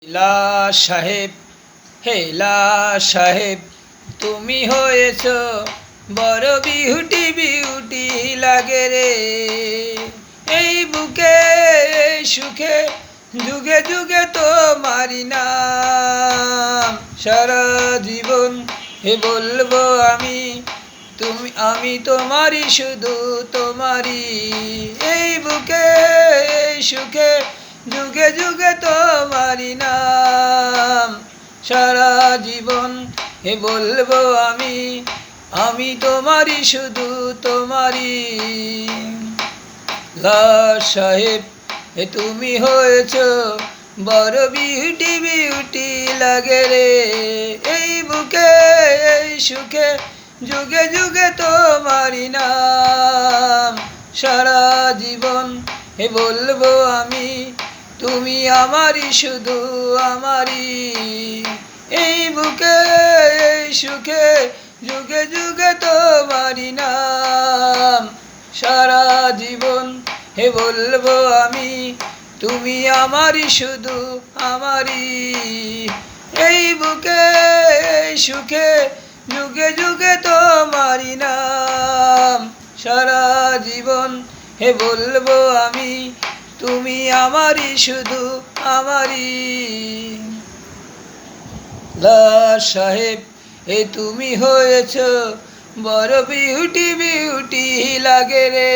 লা সাহেব, হে লা সাহেব, তুমি হয়েছ বড় বিউটি, বিউটি লাগে রে এই বুকে, এই সুখে, যুগে যুগে তোমারি নাম। সারা জীবন হে বলবো আমি, আমি তোমারই, শুধু তোমারই। এই বুকে, এই সুখে, যুগে যুগে তোমারি নাম। সারা জীবন হে বলবো আমি তোমারই, শুধু তোমারই। লা সাহেব, হে তুমি হয়েছ বড় বিউটি, বিউটি লাগে রে এই বুকে, এই সুখে, যুগে যুগে তোমারি নাম। সারা জীবন হে বলবো তুমি আমারই, শুধু আমারই। এই বুকে, এই সুখে, যুগে যুগে তোমারি নাম। সারা জীবন হে বলবো তুমি আমারই, শুধু আমারই। এই বুকে, এই সুখে, যুগে যুগে তোমারি নাম। সারা জীবন হে বলবো তুমি আমারই, শুধু আমারই। লা সাহেব, হে তুমি হয়েছ বড় বিউটি, বিউটি লাগে রে।